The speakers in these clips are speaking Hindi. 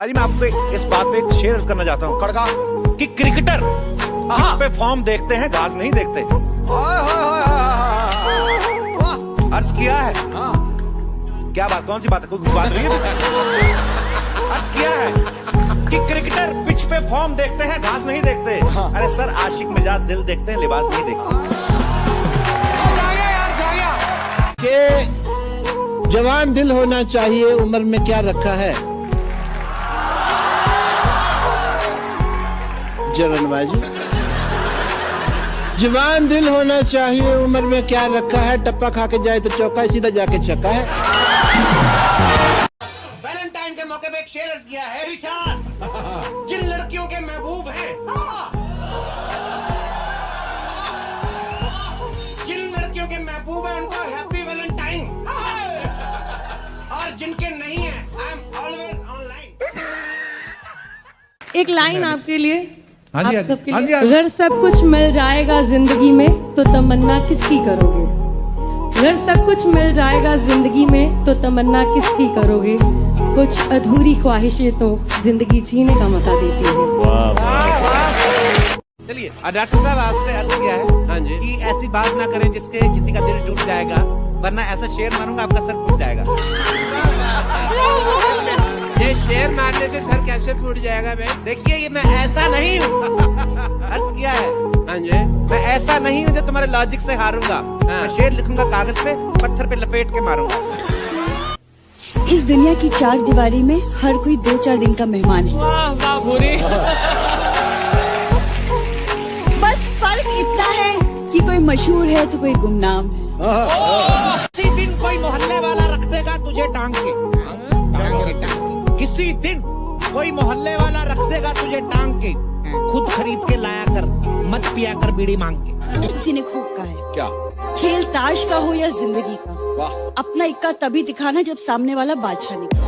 अजी मैं आपको इस बात पे एक शेर अर्ज करना चाहता हूँ कड़का कि क्रिकेटर पिच पे फॉर्म देखते हैं, घास नहीं देखते। अर्ज किया है। क्या बात, कौन सी बात है, कोई बात नहीं है। अर्ज किया है कि क्रिकेटर पिच पे फॉर्म देखते हैं, घास नहीं देखते। अरे सर, आशिक मिजाज दिल देखते हैं, लिबास नहीं देखते। कि जवान दिल होना चाहिए, उम्र में क्या रखा है। जरनबाजी। जवान दिल होना चाहिए, उम्र में क्या रखा है। टप्पा खा के जाए तो चौका, सीधा जाके चक्का है। वैलेंटाइन के मौके पे एक शेर अर्ज किया है रिशाद, जिन लड़कियों के महबूब हैं, जिन लड़कियों के महबूब हैं उनको हैप्पी वैलेंटाइन, और जिनके नहीं है आई एम ऑलवेज ऑनलाइन। एक लाइन आपके लिए, हाँ जी, आप सबके हाँ जी, लिए। हाँ जी। अगर सब कुछ मिल जाएगा जिंदगी में तो तमन्ना किसकी करोगे। अगर सब कुछ मिल जाएगा जिंदगी में तो तमन्ना किसकी करोगे। कुछ अधूरी ख्वाहिशें तो जिंदगी जीने का मजा देती है। चलिए, डॉक्टर साहब आपसे अर्ज किया है हाँ जी। कि ऐसी बात ना करें जिसके किसी का दिल टूट जाएगा, वरना ऐसा शेर मारूंगा आपका सर टूट जाएगा। ये शेर मारने से सर कैसे फूट जाएगा भाई। देखिए, ये मैं ऐसा नहीं हूँ। अर्ज किया है, हाँ जी। मैं ऐसा नहीं हूँ जो तुम्हारे लॉजिक से हारूंगा। मैं शेर लिखूंगा कागज पे, पत्थर पे लपेट के मारूंगा। इस दुनिया की चार दीवारी में हर कोई 2-4 दिन का मेहमान है। बस फर्क इतना है कि कोई मशहूर है तो कोई गुमनाम है। किसी दिन कोई मोहल्ले वाला रख देगा तुझे टांग के, किसी दिन कोई मोहल्ले वाला रख देगा तुझे टांग के, खुद खरीद के लाया कर, मत पिया कर बीड़ी मांग के। किसी ने खूब कहा है, क्या खेल ताश का हो या जिंदगी का, वाह अपना इक्का तभी दिखाना जब सामने वाला बादशाह निकले।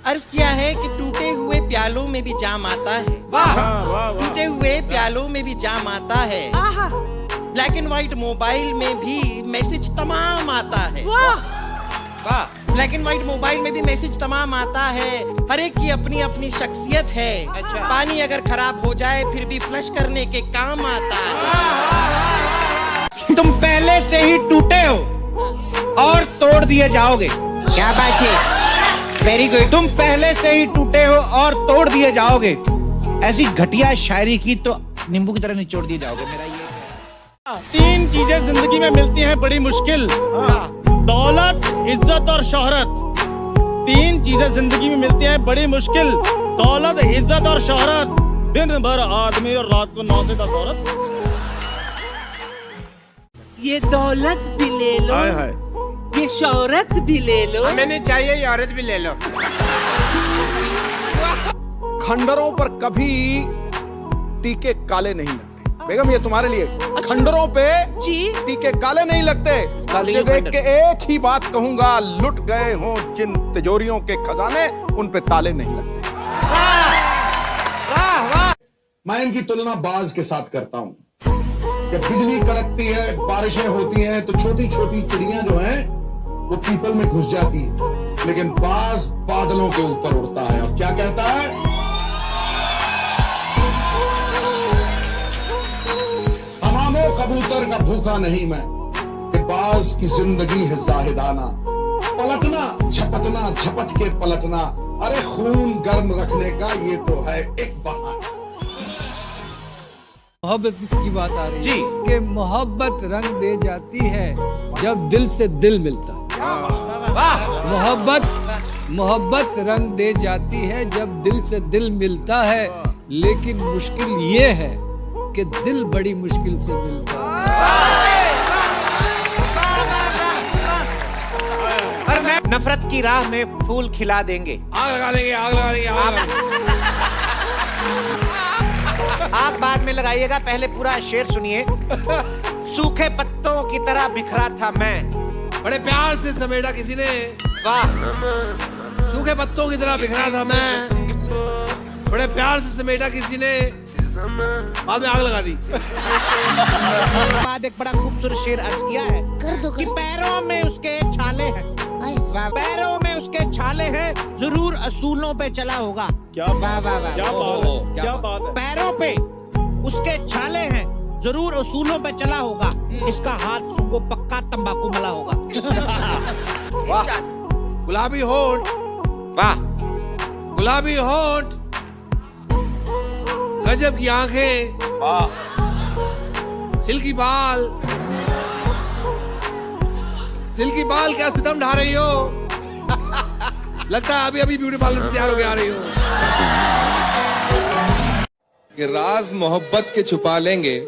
अर्ज किया है कि टूटे हुए प्यालों में भी जाम आता है। टूटे हुए प्यालों में भी जाम आता है। ब्लैक एंड व्हाइट मोबाइल में भी मैसेज तमाम आता है। वाह, ब्लैक एंड व्हाइट मोबाइल में भी मैसेज तमाम आता है। हर एक की अपनी अपनी शख्सियत है। पानी अगर खराब हो जाए फिर भी फ्लश करने के काम आता है। तुम पहले से ही टूटे हो और तोड़ दिए जाओगे। क्या बात है, वेरी गुड। तुम पहले से ही टूटे हो और तोड़ दिए जाओगे। ऐसी घटिया शायरी की तो नींबू की तरह निचोड़ दिए जाओगे। मेरा ये 3 चीजें जिंदगी में मिलती हैं बड़ी मुश्किल, दौलत, इज्जत और शोहरत। 3 चीजें जिंदगी में मिलती हैं बड़ी मुश्किल, दौलत, इज्जत और शोहरत। दिन भर आदमी और रात को 9 से 10 औरत। ये दौलत भी ले लो, ये शोहरत भी ले लो, मैंने चाहिए ये औरत भी ले लो। खंडरों पर कभी टीके काले नहीं लगते। बेगम, ये तुम्हारे लिए। खंडरों पे टीके काले नहीं लगते। ये देख के एक ही बात कहूंगा, लुट गए हों जिन तिजोरियों के खजाने, उन पे ताले नहीं लगते। मैं इनकी तुलना बाज के साथ करता हूं। जब बिजली कड़कती है, बारिशें होती हैं, तो छोटी छोटी चिड़ियां जो हैं वो पीपल में घुस जाती है, लेकिन बाज बादलों के ऊपर उड़ता है और क्या कहता है, हमामो कबूतर का भूखा नहीं मैं, कि बाज की जिंदगी है जाहिदाना। पलटना झपटना, झपट के पलटना, अरे खून गर्म रखने का ये तो है एक बहाना। मोहब्बत की बात आ रही जी। है कि मोहब्बत रंग दे जाती है जब दिल से दिल मिलता है। मोहब्बत रंग दे जाती है जब दिल से दिल मिलता है, लेकिन मुश्किल ये है कि दिल बड़ी मुश्किल से मिलता है। और मैं नफरत की राह में फूल खिला देंगे। आग लगा देंगे, आग लगा देंगे, आग लगा देंगे। आप बाद में लगाइएगा, पहले पूरा शेर सुनिए। सूखे पत्तों की तरह बिखरा था मैं, बड़े प्यार से समेटा किसी ने। वाह, सूखे पत्तों की तरह बिखरा था मैं, बड़े प्यार से समेटा किसी ने, बाद में आग लगा दी। बाद एक बड़ा खूबसूरत शेर अर्ज किया है कि पैरों में उसके छाले हैं, पैरों में उसके छाले हैं, जरूर असूलों पे चला होगा। क्या वाह वाह वाह, क्या बात है, क्या बात है। पैरों पे उसके छाले हैं, जरूर असूलों पे चला होगा। इसका हाथ सूंघो, पक्का तंबाकू मला होगा। वाह, गुलाबी होंठ, वाह, गुलाबी होंठ, गजब की आंखें, सिल्की बाल, सिल्की बाल, क्या सितम ढा रही हो? लगता है अभी अभी ब्यूटी पार्लर से तैयार हो के आ रही हो। कि राज मोहब्बत के छुपा लेंगे,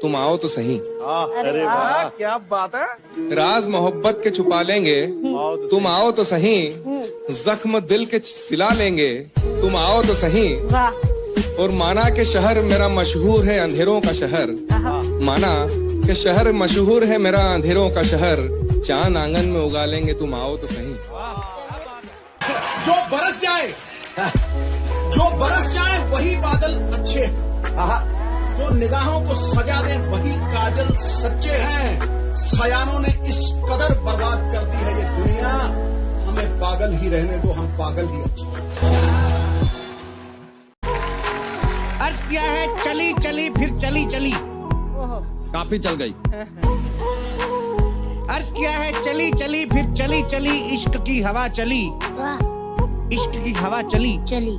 तुम आओ तो सही। अरे वाह, क्या बात है। राज मोहब्बत के छुपा लेंगे, तुम आओ तो सही। जख्म दिल के सिला लेंगे, तुम आओ तो सही। और माना के शहर मेरा मशहूर है अंधेरों का शहर, माना के शहर मशहूर है मेरा अंधेरों का शहर। चांद आंगन में उगा लेंगे, तुम आओ तो सही। जो बरस जाए, जो बरस जाए वही बादल अच्छे हैं। जो निगाहों को सजा दे वही काजल सच्चे हैं। सयानों ने इस कदर बर्बाद कर दी है ये दुनिया, हमें पागल ही रहने दो, हम पागल ही अच्छे। अर्ज किया है चली चली फिर चली चली, काफी चल गई। अर्ज किया है चली चली फिर चली चली, इश्क की हवा चली, इश्क की हवा चली चली।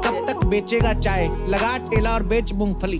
कब तक बेचेगा चाय, लगा ठेला और बेच मूंगफली।